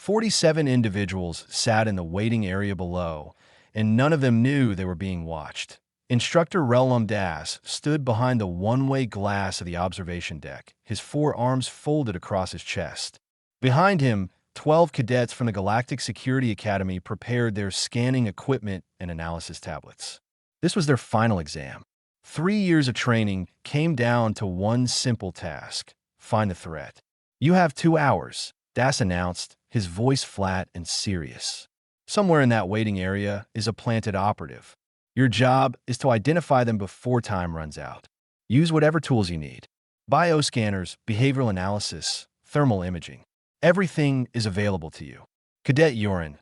47 individuals sat in the waiting area below, and none of them knew they were being watched. Instructor Relum Das stood behind the one-way glass of the observation deck, his forearms folded across his chest. Behind him, 12 cadets from the Galactic Security Academy prepared their scanning equipment and analysis tablets. This was their final exam. 3 years of training came down to one simple task: find the threat. "You have 2 hours, Das announced, his voice flat and serious. "Somewhere in that waiting area is a planted operative. Your job is to identify them before time runs out. Use whatever tools you need. Bioscanners, behavioral analysis, thermal imaging. Everything is available to you." Cadet Yorin,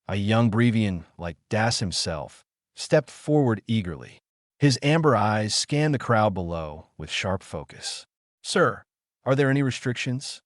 a young Brevian like Das himself, stepped forward eagerly. His amber eyes scanned the crowd below with sharp focus. "Sir, are there any restrictions?"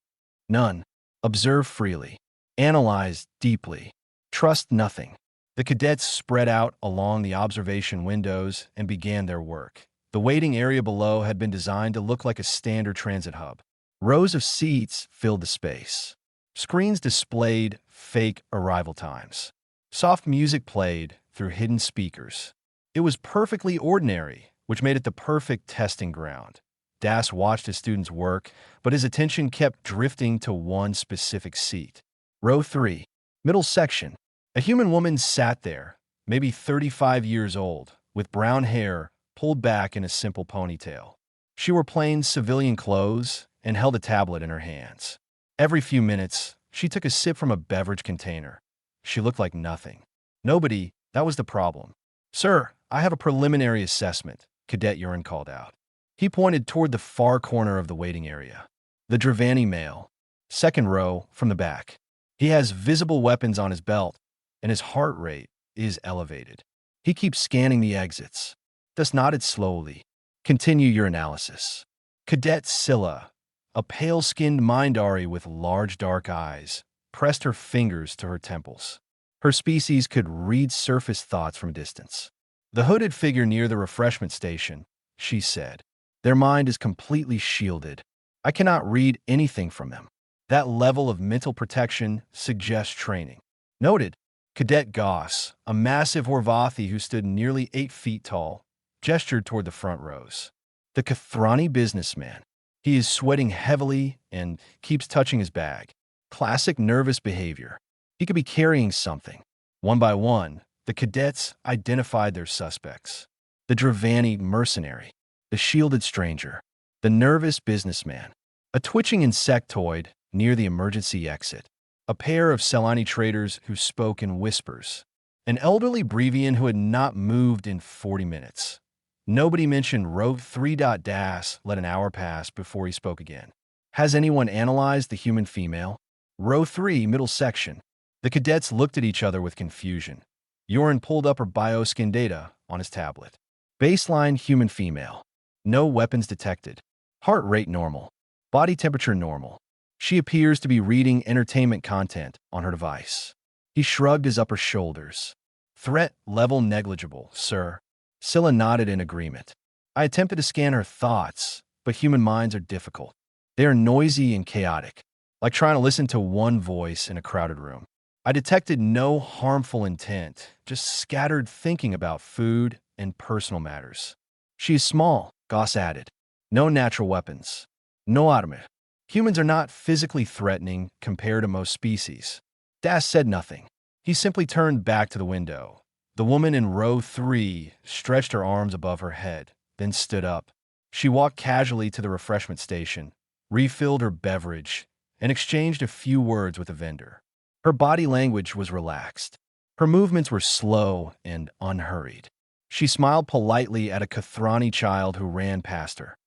"None. Observe freely. Analyze deeply. Trust nothing." The cadets spread out along the observation windows and began their work. The waiting area below had been designed to look like a standard transit hub. Rows of seats filled the space. Screens displayed fake arrival times. Soft music played through hidden speakers. It was perfectly ordinary, which made it the perfect testing ground. Das watched his students work, but his attention kept drifting to one specific seat. Row 3, middle section. A human woman sat there, maybe 35 years old, with brown hair pulled back in a simple ponytail. She wore plain civilian clothes and held a tablet in her hands. Every few minutes, she took a sip from a beverage container. She looked like nothing. Nobody, that was the problem. "Sir, I have a preliminary assessment," Cadet Urin called out. He pointed toward the far corner of the waiting area. "The Dravani male, second row from the back. He has visible weapons on his belt, and his heart rate is elevated. He keeps scanning the exits." Das nodded slowly. "Continue your analysis." Cadet Scylla, a pale-skinned Mindari with large dark eyes, pressed her fingers to her temples. Her species could read surface thoughts from a distance. "The hooded figure near the refreshment station," she said. "Their mind is completely shielded. I cannot read anything from them. That level of mental protection suggests training." Noted. Cadet Goss, a massive Horvathi who stood nearly 8 feet tall, gestured toward the front rows. "The Kathrani businessman. He is sweating heavily and keeps touching his bag. Classic nervous behavior. He could be carrying something." One by one, the cadets identified their suspects. The Dravani mercenary, the shielded stranger, the nervous businessman, a twitching insectoid near the emergency exit, a pair of Selani traders who spoke in whispers, an elderly Brevian who had not moved in 40 minutes. Nobody mentioned row 3. Das let an hour pass before he spoke again. "Has anyone analyzed the human female?" Row 3, middle section. The cadets looked at each other with confusion. Yorin pulled up her bioskin data on his tablet. Baseline human female. No weapons detected. Heart rate normal. Body temperature normal. She appears to be reading entertainment content on her device. He shrugged his upper shoulders. "Threat level negligible, sir." Scylla nodded in agreement. "I attempted to scan her thoughts, but human minds are difficult. They are noisy and chaotic, like trying to listen to one voice in a crowded room. I detected no harmful intent, just scattered thinking about food and personal matters." "She is small," Goss added. "No natural weapons. No armor. Humans are not physically threatening compared to most species." Das said nothing. He simply turned back to the window. The woman in row 3 stretched her arms above her head, then stood up. She walked casually to the refreshment station, refilled her beverage, and exchanged a few words with a vendor. Her body language was relaxed. Her movements were slow and unhurried. She smiled politely at a Kathrani child who ran past her.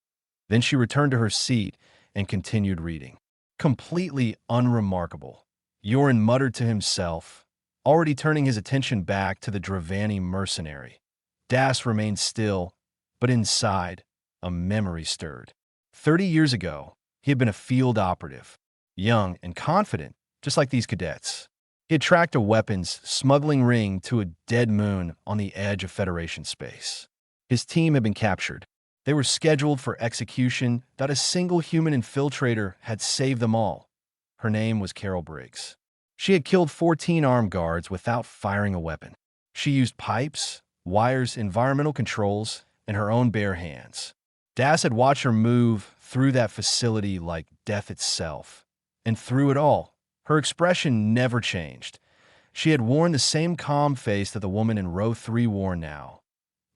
Then she returned to her seat and continued reading. Completely unremarkable, Yorin muttered to himself, already turning his attention back to the Dravani mercenary. Das remained still, but inside, a memory stirred. 30 years ago, he had been a field operative, young and confident, just like these cadets. He had tracked a weapons smuggling ring to a dead moon on the edge of Federation space. His team had been captured. They were scheduled for execution. Not a single human infiltrator had saved them all. Her name was Carol Briggs. She had killed 14 armed guards without firing a weapon. She used pipes, wires, environmental controls, and her own bare hands. Das had watched her move through that facility like death itself. And through it all, her expression never changed. She had worn the same calm face that the woman in row 3 wore now.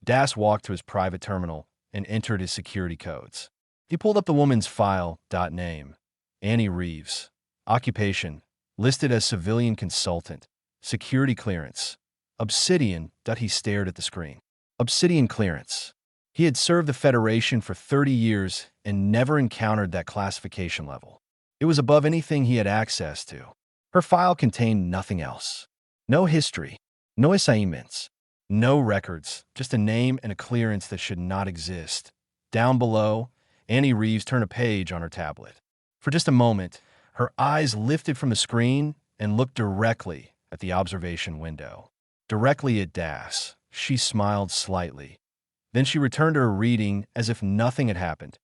Das walked to his private terminal and entered his security codes. He pulled up the woman's file. Name: Annie Reeves. Occupation: listed as civilian consultant. Security clearance: Obsidian. He stared at the screen. Obsidian clearance. He had served the Federation for 30 years and never encountered that classification level. It was above anything he had access to. Her file contained nothing else. No history, no assignments, no records, just a name and a clearance that should not exist. Down below, Annie Reeves turned a page on her tablet. For just a moment, her eyes lifted from the screen and looked directly at the observation window. Directly at Das. She smiled slightly. Then she returned to her reading as if nothing had happened.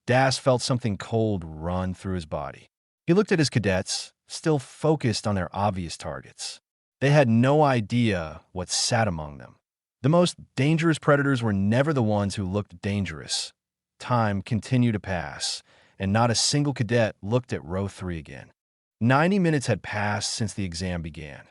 Das felt something cold run through his body. He looked at his cadets, still focused on their obvious targets. They had no idea what sat among them. The most dangerous predators were never the ones who looked dangerous. Time continued to pass, and not a single cadet looked at row 3 again. 90 minutes had passed since the exam began.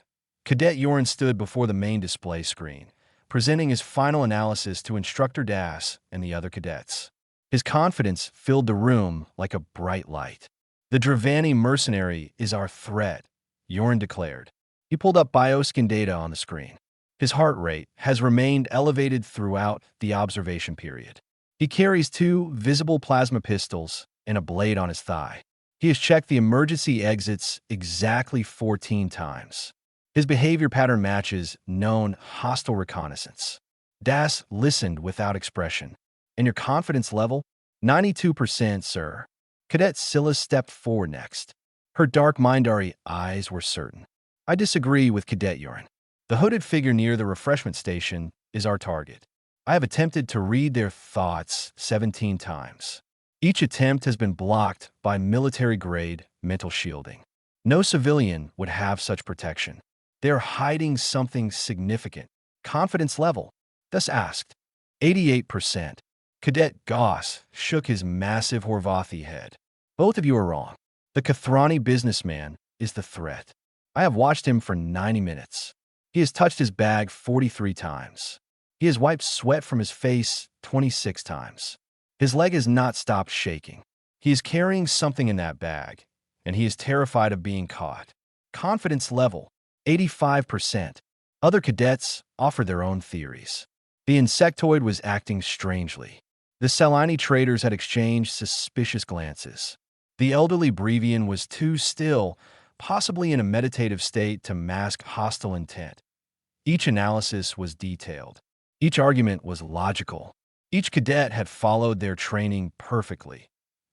Cadet Yoren stood before the main display screen, presenting his final analysis to Instructor Das and the other cadets. His confidence filled the room like a bright light. "The Dravani mercenary is our threat," Yoren declared. He pulled up bioskin data on the screen. His heart rate has remained elevated throughout the observation period. He carries 2 visible plasma pistols and a blade on his thigh. He has checked the emergency exits exactly 14 times. His behavior pattern matches known hostile reconnaissance. Das listened without expression. "And your confidence level?" 92%, sir." Cadet Scylla stepped forward next. Her dark Mindari eyes were certain. "I disagree with Cadet Yoren. The hooded figure near the refreshment station is our target. I have attempted to read their thoughts 17 times. Each attempt has been blocked by military-grade mental shielding. No civilian would have such protection. They are hiding something significant." "Confidence level?" Das asked. 88%. Cadet Goss shook his massive Horvathi head. "Both of you are wrong. The Kathrani businessman is the threat. I have watched him for 90 minutes. He has touched his bag 43 times. He has wiped sweat from his face 26 times. His leg has not stopped shaking. He is carrying something in that bag, and he is terrified of being caught." Confidence level: 85%. Other cadets offered their own theories. The insectoid was acting strangely. The Selani traders had exchanged suspicious glances. The elderly Brevian was too still, possibly in a meditative state to mask hostile intent. Each analysis was detailed. Each argument was logical. Each cadet had followed their training perfectly.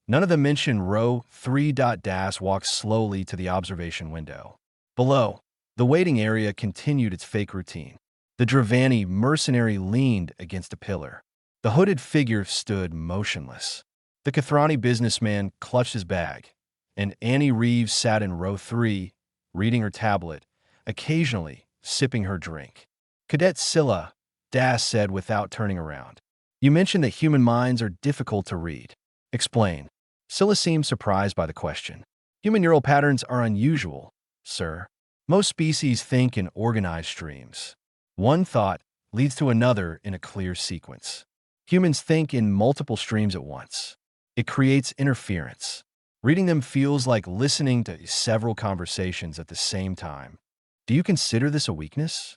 None of them mentioned row 3. Das walked slowly to the observation window. Below, the waiting area continued its fake routine. The Dravani mercenary leaned against a pillar. The hooded figure stood motionless. The Kathrani businessman clutched his bag, and Annie Reeves sat in row 3, reading her tablet, occasionally sipping her drink. "Cadet Scylla," Das said without turning around. "You mentioned that human minds are difficult to read. Explain." Scylla seemed surprised by the question. "Human neural patterns are unusual, sir. Most species think in organized streams. One thought leads to another in a clear sequence. Humans think in multiple streams at once. It creates interference. Reading them feels like listening to several conversations at the same time. Do you consider this a weakness?"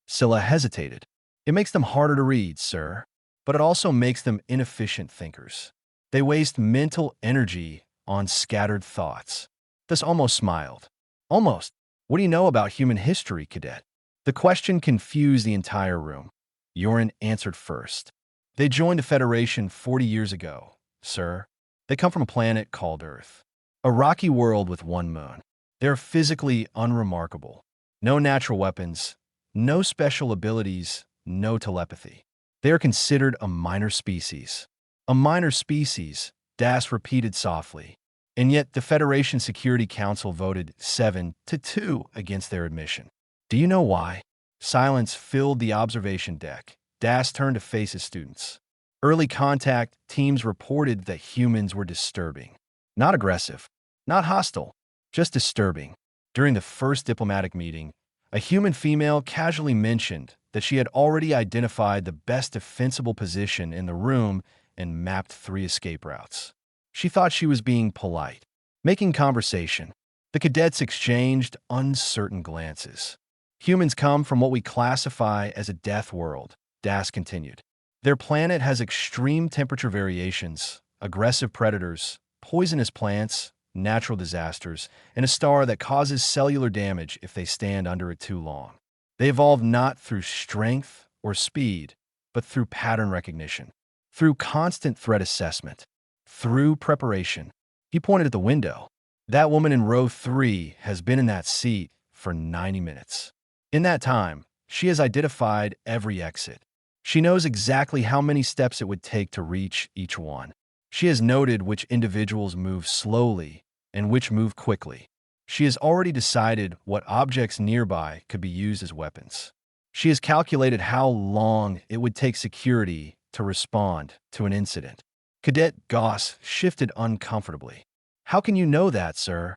Scylla hesitated. "It makes them harder to read, sir, but it also makes them inefficient thinkers. They waste mental energy on scattered thoughts." Das almost smiled. "Almost. What do you know about human history, cadet?" The question confused the entire room. Yoren answered first. "They joined the Federation 40 years ago, sir. They come from a planet called Earth. A rocky world with one moon. They're physically unremarkable. No natural weapons, no special abilities, no telepathy. They are considered a minor species." "A minor species," Das repeated softly. And yet the Federation Security Council voted 7-2 against their admission. Do you know why? Silence filled the observation deck. Das turned to face his students. Early contact teams reported that humans were disturbing. Not aggressive, not hostile, just disturbing. During the first diplomatic meeting, a human female casually mentioned that she had already identified the best defensible position in the room and mapped 3 escape routes. She thought she was being polite, making conversation. The cadets exchanged uncertain glances. Humans come from what we classify as a death world, Das continued. Their planet has extreme temperature variations, aggressive predators, poisonous plants, natural disasters, and a star that causes cellular damage if they stand under it too long. They evolved not through strength or speed, but through pattern recognition, through constant threat assessment, through preparation. He pointed at the window. That woman in row 3 has been in that seat for 90 minutes. In that time, she has identified every exit. She knows exactly how many steps it would take to reach each one. She has noted which individuals move slowly and which move quickly. She has already decided what objects nearby could be used as weapons. She has calculated how long it would take security to respond to an incident. Cadet Goss shifted uncomfortably. How can you know that, sir?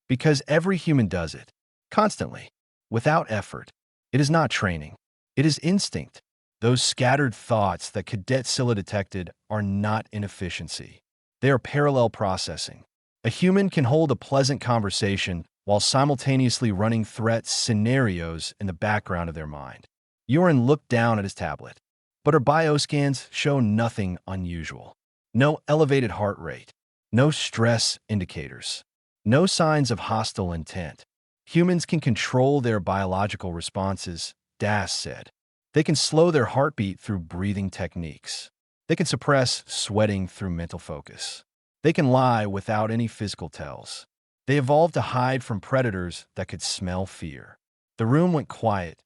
Because every human does it. Constantly. Without effort. It is not training. It is instinct. Those scattered thoughts that Cadet Scylla detected are not inefficiency. They are parallel processing. A human can hold a pleasant conversation while simultaneously running threat scenarios in the background of their mind. Yorin looked down at his tablet, but her bioscans show nothing unusual. No elevated heart rate, no stress indicators, no signs of hostile intent. Humans can control their biological responses, Das said. They can slow their heartbeat through breathing techniques. They can suppress sweating through mental focus. They can lie without any physical tells. They evolved to hide from predators that could smell fear. The room went quiet.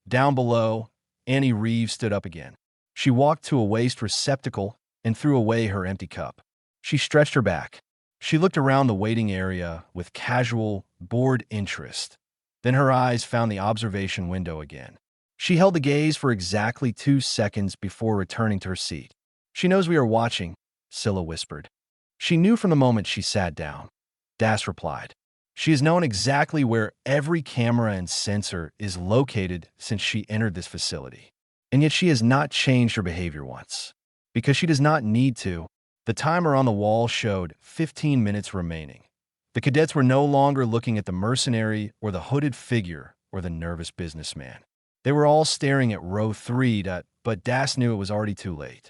Down below, Annie Reeves stood up again. She walked to a waste receptacle and threw away her empty cup. She stretched her back. She looked around the waiting area with casual, bored interest. Then her eyes found the observation window again. She held the gaze for exactly 2 seconds before returning to her seat. She knows we are watching, Scylla whispered. She knew from the moment she sat down. Das replied. She has known exactly where every camera and sensor is located since she entered this facility. And yet she has not changed her behavior once. Because she does not need to. The timer on the wall showed 15 minutes remaining. The cadets were no longer looking at the mercenary or the hooded figure or the nervous businessman. They were all staring at row 3, but Das knew it was already too late.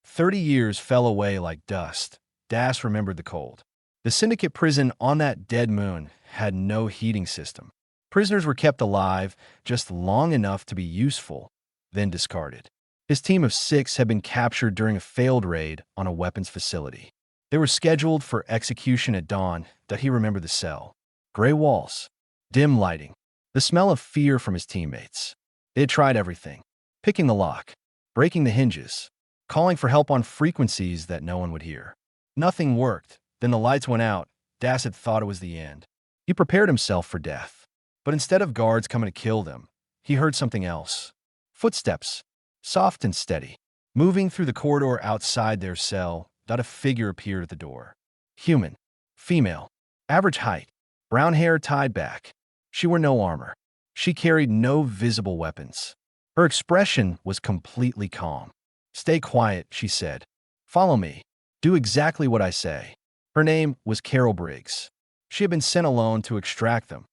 30 years fell away like dust. Das remembered the cold. The syndicate prison on that dead moon had no heating system. Prisoners were kept alive just long enough to be useful, then discarded. His team of 6 had been captured during a failed raid on a weapons facility. They were scheduled for execution at dawn. That he remembered the cell. Gray walls, dim lighting, the smell of fear from his teammates. They had tried everything. Picking the lock, breaking the hinges, calling for help on frequencies that no one would hear. Nothing worked. Then the lights went out. Das had thought it was the end. He prepared himself for death. But instead of guards coming to kill them, he heard something else. Footsteps, soft and steady. Moving through the corridor outside their cell, a figure appeared at the door. Human. Female. Average height. Brown hair tied back. She wore no armor. She carried no visible weapons. Her expression was completely calm. Stay quiet, she said. Follow me. Do exactly what I say. Her name was Carol Briggs. She had been sent alone to extract them.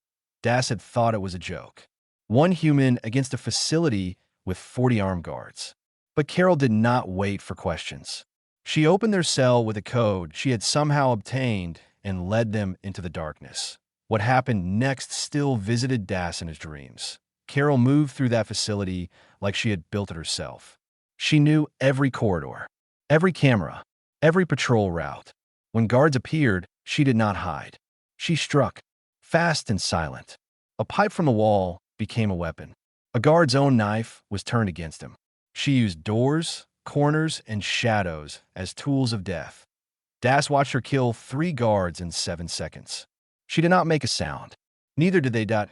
Das had thought it was a joke. One human against a facility with 40 armed guards. But Carol did not wait for questions. She opened their cell with a code she had somehow obtained and led them into the darkness. What happened next still visited Das in his dreams. Carol moved through that facility like she had built it herself. She knew every corridor, every camera, every patrol route. When guards appeared, she did not hide. She struck, fast and silent. A pipe from the wall became a weapon. A guard's own knife was turned against him. She used doors, corners, and shadows as tools of death. Das watched her kill 3 guards in 7 seconds. She did not make a sound. Neither did they. At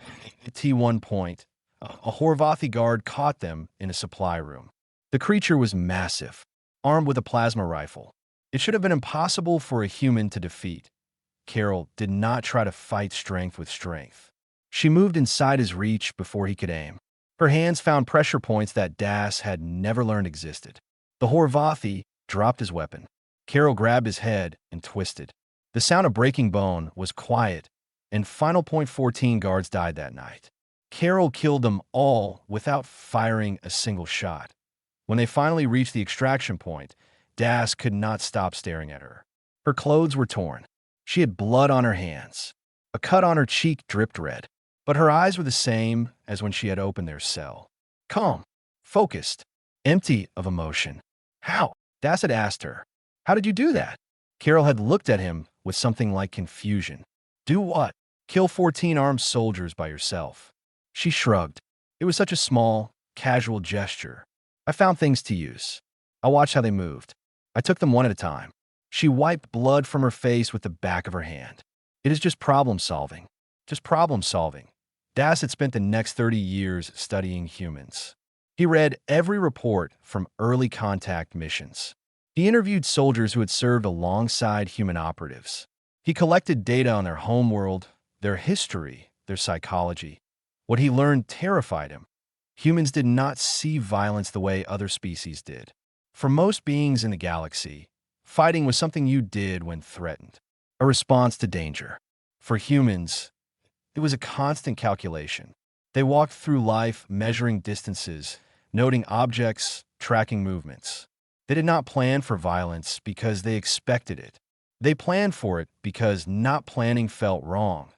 one point, a Horvathi guard caught them in a supply room. The creature was massive, armed with a plasma rifle. It should have been impossible for a human to defeat. Carol did not try to fight strength with strength. She moved inside his reach before he could aim. Her hands found pressure points that Das had never learned existed. The Horvathi dropped his weapon. Carol grabbed his head and twisted. The sound of breaking bone was quiet, and final point 14 guards died that night. Carol killed them all without firing a single shot. When they finally reached the extraction point, Das could not stop staring at her. Her clothes were torn. She had blood on her hands. A cut on her cheek dripped red. But her eyes were the same as when she had opened their cell. Calm, focused, empty of emotion. How? Das had asked her. How did you do that? Carol had looked at him with something like confusion. Do what? Kill 14 armed soldiers by yourself. She shrugged. It was such a small, casual gesture. I found things to use. I watched how they moved. I took them one at a time. She wiped blood from her face with the back of her hand. It is just problem solving. Just problem solving. Das had spent the next 30 years studying humans. He read every report from early contact missions. He interviewed soldiers who had served alongside human operatives. He collected data on their homeworld, their history, their psychology. What he learned terrified him. Humans did not see violence the way other species did. For most beings in the galaxy, fighting was something you did when threatened, a response to danger. For humans, it was a constant calculation. They walked through life measuring distances, noting objects, tracking movements. They did not plan for violence because they expected it. They planned for it because not planning felt wrong.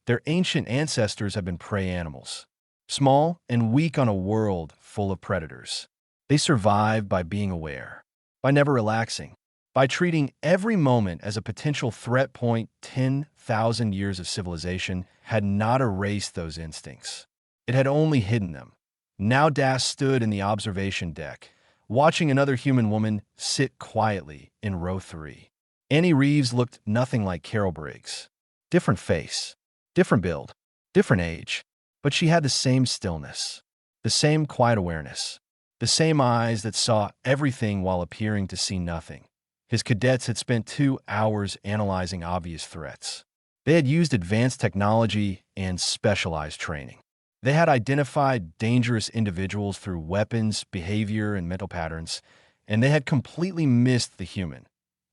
Their ancient ancestors had been prey animals, small and weak on a world full of predators. They survived by being aware, by never relaxing, by treating every moment as a potential threat point. 10,000 years of civilization had not erased those instincts. It had only hidden them. Now Das stood in the observation deck, watching another human woman sit quietly in row 3. Annie Reeves looked nothing like Carol Briggs. Different face, different build, different age, but she had the same stillness, the same quiet awareness, the same eyes that saw everything while appearing to see nothing. His cadets had spent 2 hours analyzing obvious threats. They had used advanced technology and specialized training. They had identified dangerous individuals through weapons, behavior, and mental patterns, and they had completely missed the human.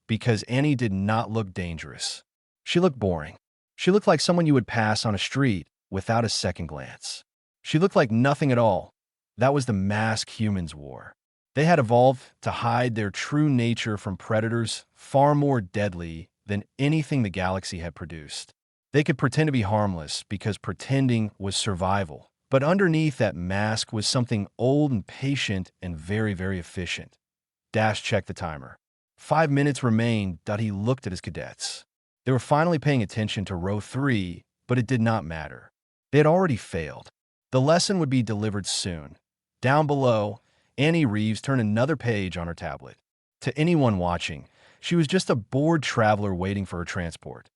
Because Annie did not look dangerous. She looked boring. She looked like someone you would pass on a street without a second glance. She looked like nothing at all. That was the mask humans wore. They had evolved to hide their true nature from predators far more deadly than anything the galaxy had produced. They could pretend to be harmless because pretending was survival. But underneath that mask was something old and patient and very, very efficient. Das checked the timer. 5 minutes remained. He looked at his cadets. They were finally paying attention to row 3, but it did not matter. They had already failed. The lesson would be delivered soon. Down below, Annie Reeves turned another page on her tablet. To anyone watching, she was just a bored traveler waiting for her transport.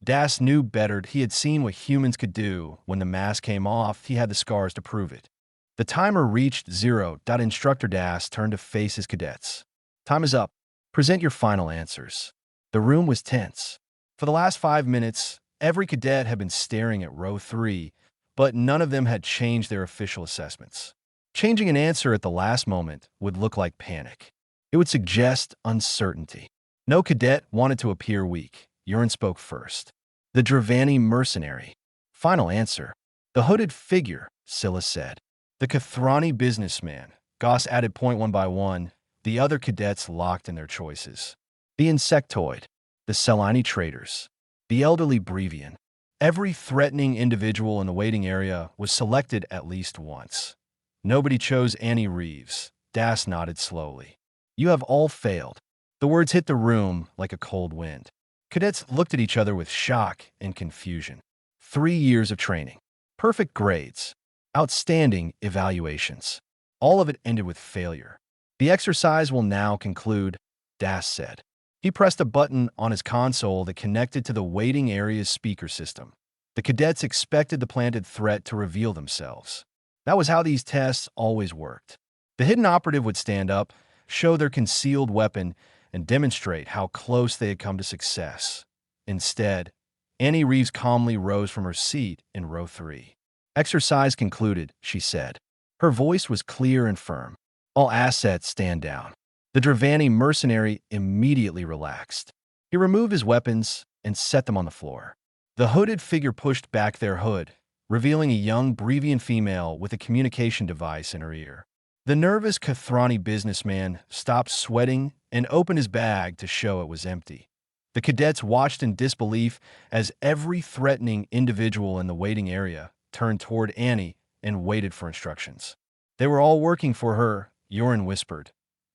Das knew better. He had seen what humans could do. When the mask came off, he had the scars to prove it. The timer reached 0. Instructor Das turned to face his cadets. Time is up. Present your final answers. The room was tense. For the last 5 minutes, every cadet had been staring at row 3, but none of them had changed their official assessments. Changing an answer at the last moment would look like panic. It would suggest uncertainty. No cadet wanted to appear weak. Urine spoke first. The Dravani mercenary. Final answer. The hooded figure, Scylla said. The Kathrani businessman. Goss added point one by one. The other cadets locked in their choices. The insectoid. The Selani traders. The elderly Brevian. Every threatening individual in the waiting area was selected at least once. Nobody chose Annie Reeves. Das nodded slowly. You have all failed. The words hit the room like a cold wind. Cadets looked at each other with shock and confusion. 3 years of training. Perfect grades. Outstanding evaluations. All of it ended with failure. The exercise will now conclude, Das said. He pressed a button on his console that connected to the waiting area's speaker system. The cadets expected the planted threat to reveal themselves. That was how these tests always worked. The hidden operative would stand up, show their concealed weapon, and demonstrate how close they had come to success. Instead, Annie Reeves calmly rose from her seat in row 3. "Exercise concluded," she said. Her voice was clear and firm. "All assets stand down." The Dravani mercenary immediately relaxed. He removed his weapons and set them on the floor. The hooded figure pushed back their hood, revealing a young Brevian female with a communication device in her ear. The nervous Kathrani businessman stopped sweating and opened his bag to show it was empty. The cadets watched in disbelief as every threatening individual in the waiting area turned toward Annie and waited for instructions. "They were all working for her," Yoren whispered.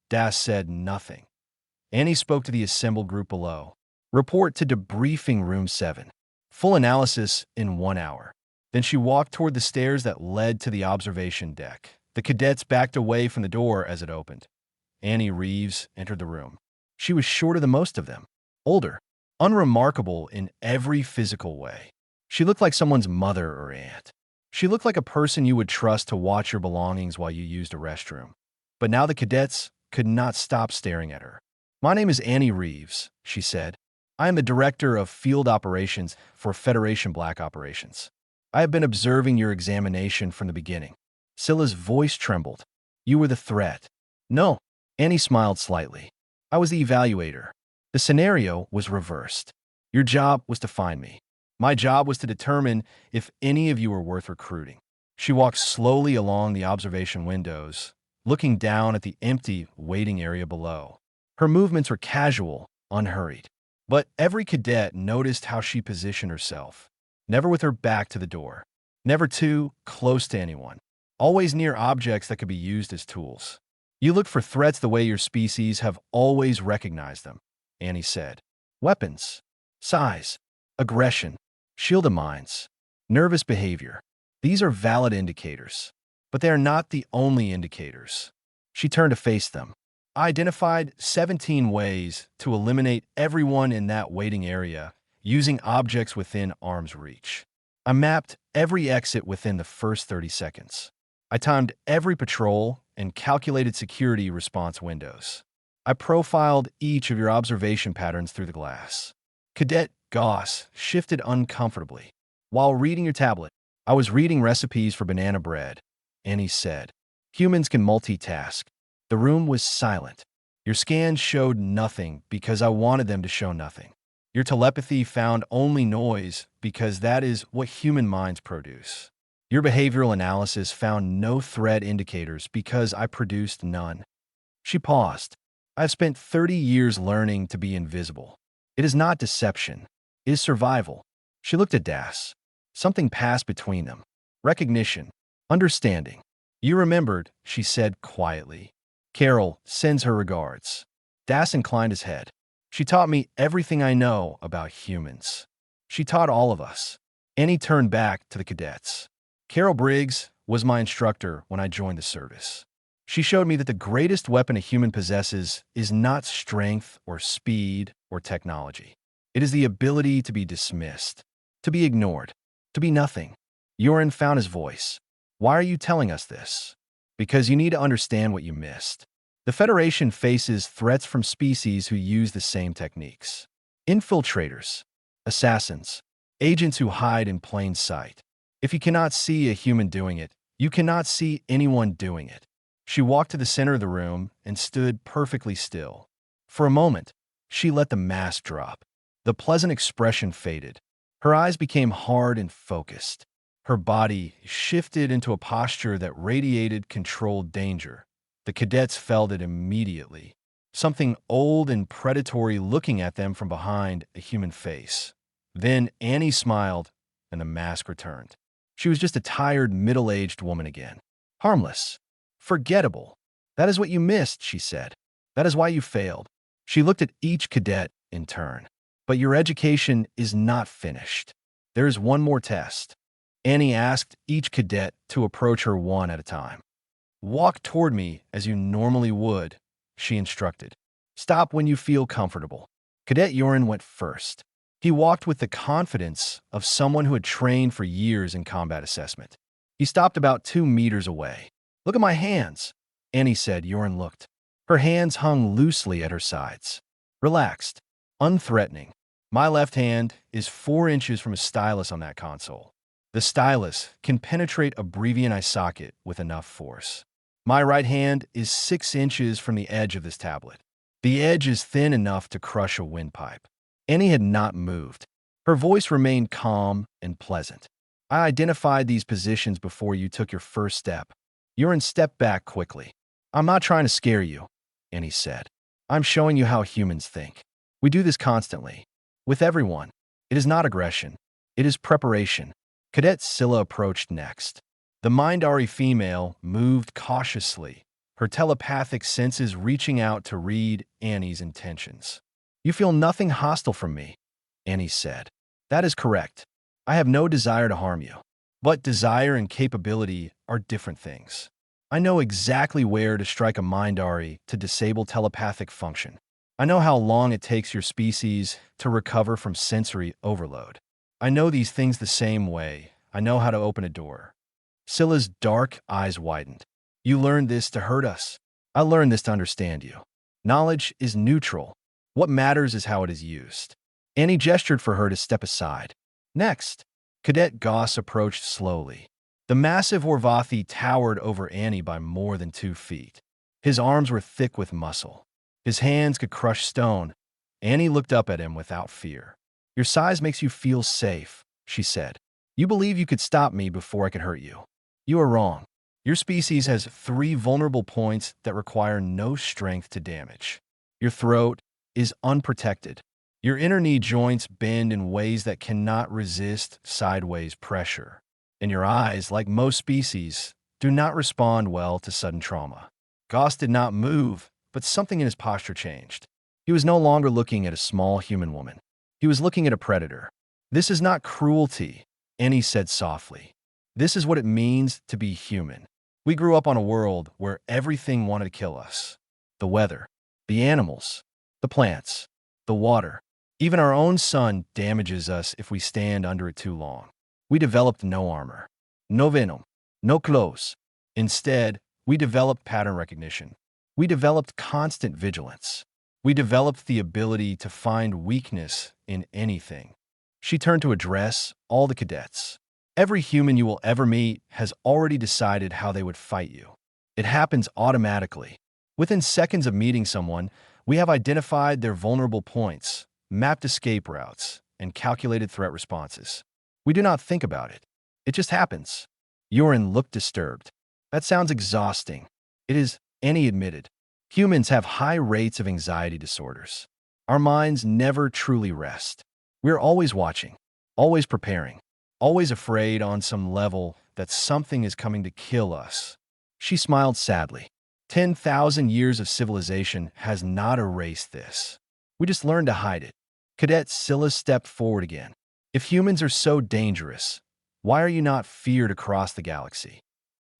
Das said nothing. Annie spoke to the assembled group below. "Report to Debriefing Room 7. Full analysis in 1 hour." Then she walked toward the stairs that led to the observation deck. The cadets backed away from the door as it opened. Annie Reeves entered the room. She was shorter than most of them, older, unremarkable in every physical way. She looked like someone's mother or aunt. She looked like a person you would trust to watch your belongings while you used a restroom. But now the cadets could not stop staring at her. "My name is Annie Reeves," she said. "I am the Director of Field Operations for Federation Black Operations. I have been observing your examination from the beginning." Scylla's voice trembled. "You were the threat." "No." Annie smiled slightly. "I was the evaluator. The scenario was reversed. Your job was to find me. My job was to determine if any of you were worth recruiting." She walked slowly along the observation windows, looking down at the empty waiting area below. Her movements were casual, unhurried. But every cadet noticed how she positioned herself. Never with her back to the door. Never too close to anyone. Always near objects that could be used as tools. "You look for threats the way your species have always recognized them," Annie said. "Weapons, size, aggression, shielded minds, nervous behavior. These are valid indicators. But they are not the only indicators." She turned to face them. "I identified 17 ways to eliminate everyone in that waiting area using objects within arm's reach. I mapped every exit within the first 30 seconds. I timed every patrol and calculated security response windows. I profiled each of your observation patterns through the glass." Cadet Goss shifted uncomfortably. "While reading your tablet, I was reading recipes for banana bread," Annie said. "Humans can multitask." The room was silent. "Your scans showed nothing because I wanted them to show nothing. Your telepathy found only noise because that is what human minds produce. Your behavioral analysis found no threat indicators because I produced none." She paused. "I've spent 30 years learning to be invisible. It is not deception. It is survival." She looked at Das. Something passed between them. Recognition. Understanding. "You remembered," she said quietly. "Carol sends her regards." Das inclined his head. "She taught me everything I know about humans. She taught all of us." Annie turned back to the cadets. "Carol Briggs was my instructor when I joined the service. She showed me that the greatest weapon a human possesses is not strength or speed or technology. It is the ability to be dismissed, to be ignored, to be nothing." Yoren found his voice. "Why are you telling us this?" "Because you need to understand what you missed. The Federation faces threats from species who use the same techniques. Infiltrators, assassins, agents who hide in plain sight. If you cannot see a human doing it, you cannot see anyone doing it." She walked to the center of the room and stood perfectly still. For a moment, she let the mask drop. The pleasant expression faded. Her eyes became hard and focused. Her body shifted into a posture that radiated controlled danger. The cadets felt it immediately. Something old and predatory looking at them from behind a human face. Then Annie smiled, and the mask returned. She was just a tired, middle-aged woman again. Harmless. Forgettable. "That is what you missed," she said. "That is why you failed." She looked at each cadet in turn. "But your education is not finished. There is one more test." Annie asked each cadet to approach her one at a time. "Walk toward me as you normally would," she instructed. "Stop when you feel comfortable. Cadet Yorin went first. He walked with the confidence of someone who had trained for years in combat assessment. He stopped about 2 meters away. "Look at my hands," Annie said. Yorin looked. Her hands hung loosely at her sides. Relaxed, unthreatening. "My left hand is 4 inches from a stylus on that console. The stylus can penetrate a Brevian eye socket with enough force. My right hand is 6 inches from the edge of this tablet. The edge is thin enough to crush a windpipe." Annie had not moved. Her voice remained calm and pleasant. "I identified these positions before you took your first step." Yorin stepped back quickly. "I'm not trying to scare you," Annie said. "I'm showing you how humans think. We do this constantly. With everyone. It is not aggression. It is preparation." Cadet Scylla approached next. The Mindari female moved cautiously, her telepathic senses reaching out to read Annie's intentions. "You feel nothing hostile from me," Annie said. "That is correct. I have no desire to harm you. But desire and capability are different things. I know exactly where to strike a Mindari to disable telepathic function. I know how long it takes your species to recover from sensory overload. I know these things the same way. I know how to open a door." Scylla's dark eyes widened. "You learned this to hurt us. I learned this to understand you. Knowledge is neutral. What matters is how it is used." Annie gestured for her to step aside. Next, Cadet Goss approached slowly. The massive Orvathi towered over Annie by more than 2 feet. His arms were thick with muscle. His hands could crush stone. Annie looked up at him without fear. "Your size makes you feel safe," she said. "You believe you could stop me before I could hurt you. You are wrong. Your species has 3 vulnerable points that require no strength to damage. Your throat is unprotected. Your inner knee joints bend in ways that cannot resist sideways pressure. And your eyes, like most species, do not respond well to sudden trauma." Goss did not move, but something in his posture changed. He was no longer looking at a small human woman. He was looking at a predator. "This is not cruelty," Annie said softly. "This is what it means to be human. We grew up on a world where everything wanted to kill us. The weather, the animals, the plants, the water. Even our own sun damages us if we stand under it too long. We developed no armor, no venom, no clothes. Instead, we developed pattern recognition. We developed constant vigilance. We developed the ability to find weakness in anything." She turned to address all the cadets. "Every human you will ever meet has already decided how they would fight you. It happens automatically. Within seconds of meeting someone, we have identified their vulnerable points, mapped escape routes, and calculated threat responses. We do not think about it. It just happens." Yorin looked disturbed. "That sounds exhausting." "It is," Annie admitted. "Humans have high rates of anxiety disorders. Our minds never truly rest. We're always watching, always preparing, always afraid on some level that something is coming to kill us." She smiled sadly. 10,000 years of civilization has not erased this. We just learned to hide it." Cadet Scylla stepped forward again. "If humans are so dangerous, why are you not feared across the galaxy?"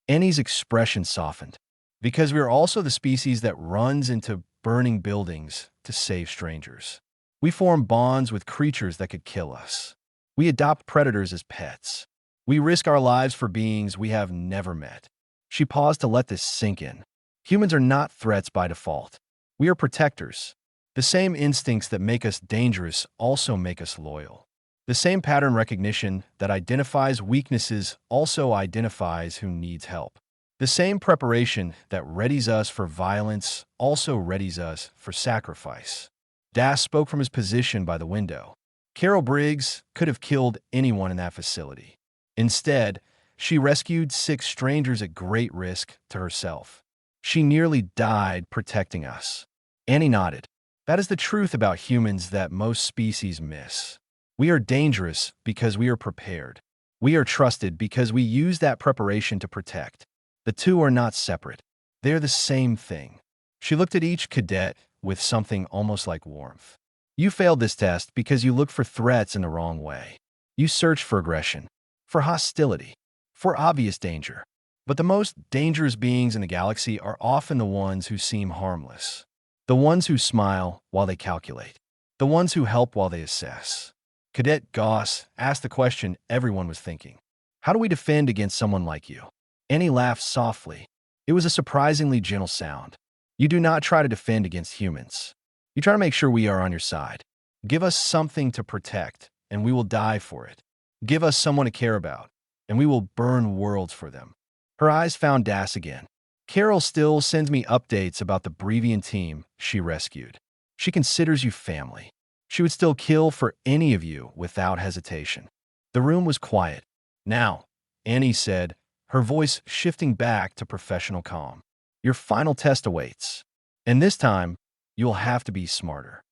Annie's expression softened. "Because we are also the species that runs into burning buildings to save strangers. We form bonds with creatures that could kill us. We adopt predators as pets. We risk our lives for beings we have never met." She paused to let this sink in. "Humans are not threats by default. We are protectors. The same instincts that make us dangerous also make us loyal. The same pattern recognition that identifies weaknesses also identifies who needs help. The same preparation that readies us for violence also readies us for sacrifice." Das spoke from his position by the window. Carol Briggs could have killed anyone in that facility. Instead, she rescued 6 strangers at great risk to herself. She nearly died protecting us. Annie nodded. "That is the truth about humans that most species miss. We are dangerous because we are prepared. We are trusted because we use that preparation to protect. The two are not separate. They are the same thing." She looked at each cadet with something almost like warmth. "You failed this test because you looked for threats in the wrong way. You searched for aggression, for hostility, for obvious danger. But the most dangerous beings in the galaxy are often the ones who seem harmless. The ones who smile while they calculate. The ones who help while they assess. Cadet Goss asked the question everyone was thinking. How do we defend against someone like you? Annie laughed softly. It was a surprisingly gentle sound. You do not try to defend against humans. You try to make sure we are on your side. Give us something to protect, and we will die for it. Give us someone to care about, and we will burn worlds for them. Her eyes found Das again. Carol still sends me updates about the Brevian team she rescued. She considers you family. She would still kill for any of you without hesitation. The room was quiet. Now, Annie said, her voice shifting back to professional calm. Your final test awaits. And this time, you'll have to be smarter.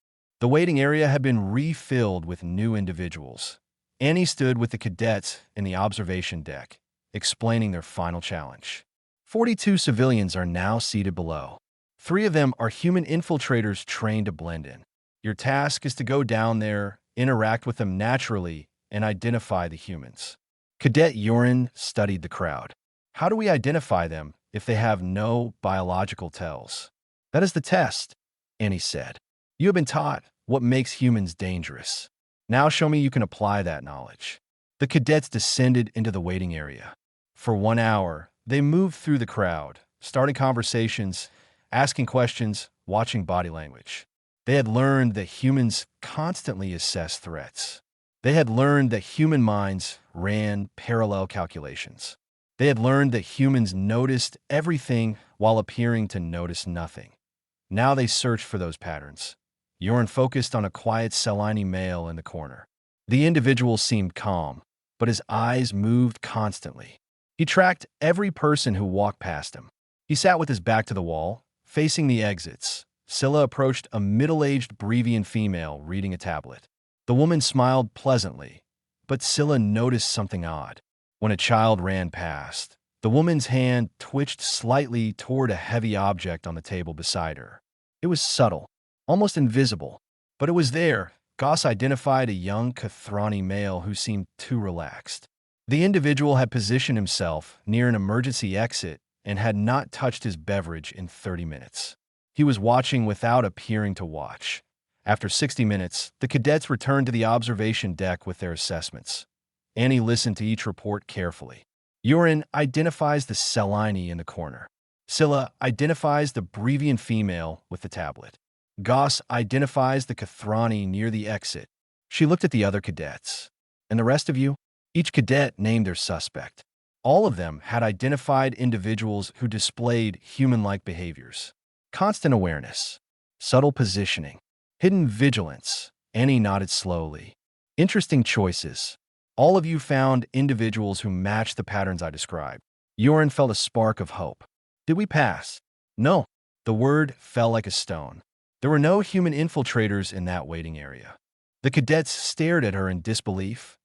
The waiting area had been refilled with new individuals. Annie stood with the cadets in the observation deck, explaining their final challenge. 42 civilians are now seated below. 3 of them are human infiltrators trained to blend in. Your task is to go down there, interact with them naturally, and identify the humans. Cadet Yorin studied the crowd. How do we identify them if they have no biological tells? That is the test, Annie said. You have been taught what makes humans dangerous. Now show me you can apply that knowledge. The cadets descended into the waiting area. For 1 hour, they moved through the crowd, starting conversations, asking questions, watching body language. They had learned that humans constantly assess threats. They had learned that human minds ran parallel calculations. They had learned that humans noticed everything while appearing to notice nothing. Now they searched for those patterns. Yorin focused on a quiet Selini male in the corner. The individual seemed calm, but his eyes moved constantly. He tracked every person who walked past him. He sat with his back to the wall, facing the exits. Scylla approached a middle-aged Brevian female reading a tablet. The woman smiled pleasantly, but Scylla noticed something odd. When a child ran past, the woman's hand twitched slightly toward a heavy object on the table beside her. It was subtle, almost invisible, but it was there. Goss identified a young Kathrani male who seemed too relaxed. The individual had positioned himself near an emergency exit and had not touched his beverage in 30 minutes. He was watching without appearing to watch. After 60 minutes, the cadets returned to the observation deck with their assessments. Annie listened to each report carefully. Yorin identifies the Selini in the corner. Scylla identifies the Brevian female with the tablet. Goss identifies the Kathrani near the exit. She looked at the other cadets. And the rest of you? Each cadet named their suspect. All of them had identified individuals who displayed human-like behaviors. Constant awareness, subtle positioning, hidden vigilance. Annie nodded slowly. Interesting choices. All of you found individuals who matched the patterns I described. Yorin felt a spark of hope. Did we pass? No. The word fell like a stone. There were no human infiltrators in that waiting area. The cadets stared at her in disbelief.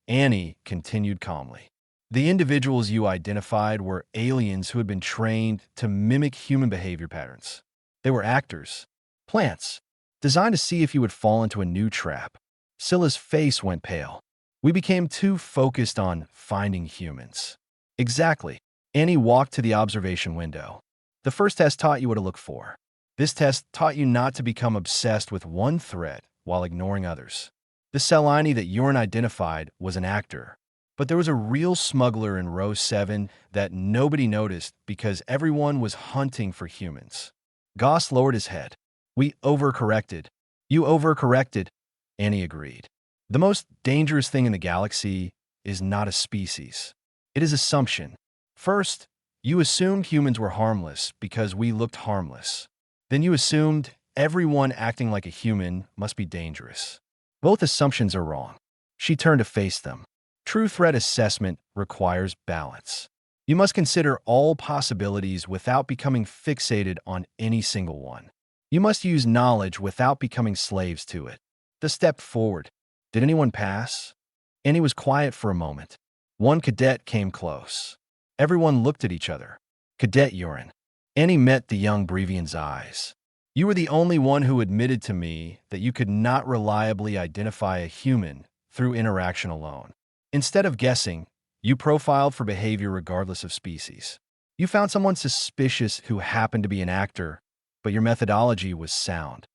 Annie continued calmly. The individuals you identified were aliens who had been trained to mimic human behavior patterns. They were actors, plants, designed to see if you would fall into a new trap. Scylla's face went pale. We became too focused on finding humans. Exactly. Annie walked to the observation window. The first test taught you what to look for. This test taught you not to become obsessed with one threat while ignoring others. The Selini that Yorin identified was an actor, but there was a real smuggler in row 7 that nobody noticed because everyone was hunting for humans. Goss lowered his head. We overcorrected. You overcorrected, Annie agreed. The most dangerous thing in the galaxy is not a species. It is assumption. First, you assumed humans were harmless because we looked harmless. Then you assumed everyone acting like a human must be dangerous. Both assumptions are wrong. She turned to face them. True threat assessment requires balance. You must consider all possibilities without becoming fixated on any single one. You must use knowledge without becoming slaves to it. The step forward. Did anyone pass? Annie was quiet for a moment. One cadet came close. Everyone looked at each other. Cadet Yorin. Annie met the young Brevian's eyes. You were the only one who admitted to me that you could not reliably identify a human through interaction alone. Instead of guessing, you profiled for behavior regardless of species. You found someone suspicious who happened to be an actor, but your methodology was sound.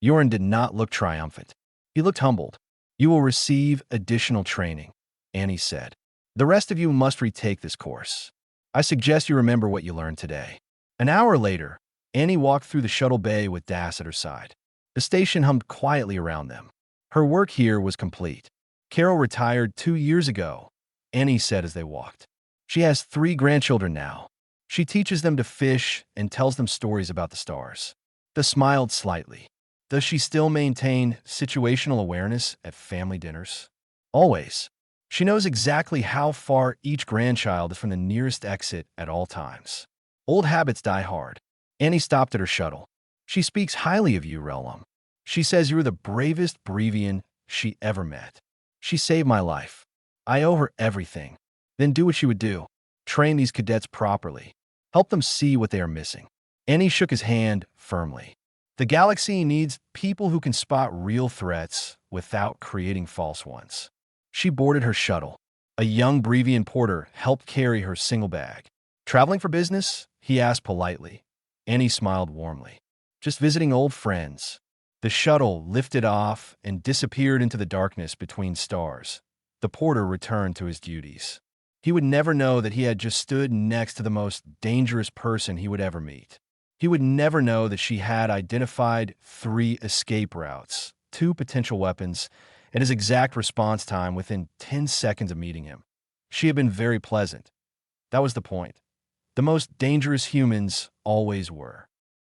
Yoren did not look triumphant. He looked humbled. You will receive additional training, Annie said. The rest of you must retake this course. I suggest you remember what you learned today. An hour later, Annie walked through the shuttle bay with Das at her side. The station hummed quietly around them. Her work here was complete. Carol retired 2 years ago, Annie said as they walked. She has 3 grandchildren now. She teaches them to fish and tells them stories about the stars. Das smiled slightly. Does she still maintain situational awareness at family dinners? Always. She knows exactly how far each grandchild is from the nearest exit at all times. Old habits die hard. Annie stopped at her shuttle. She speaks highly of you, Relum. She says you were the bravest Brevian she ever met. She saved my life. I owe her everything. Then do what she would do. Train these cadets properly. Help them see what they are missing. Annie shook his hand firmly. The galaxy needs people who can spot real threats without creating false ones. She boarded her shuttle. A young Brevian porter helped carry her single bag. Traveling for business? He asked politely. Annie smiled warmly. Just visiting old friends. The shuttle lifted off and disappeared into the darkness between stars. The porter returned to his duties. He would never know that he had just stood next to the most dangerous person he would ever meet. He would never know that she had identified 3 escape routes, 2 potential weapons, and his exact response time within 10 seconds of meeting him. She had been very pleasant. That was the point. The most dangerous humans always were.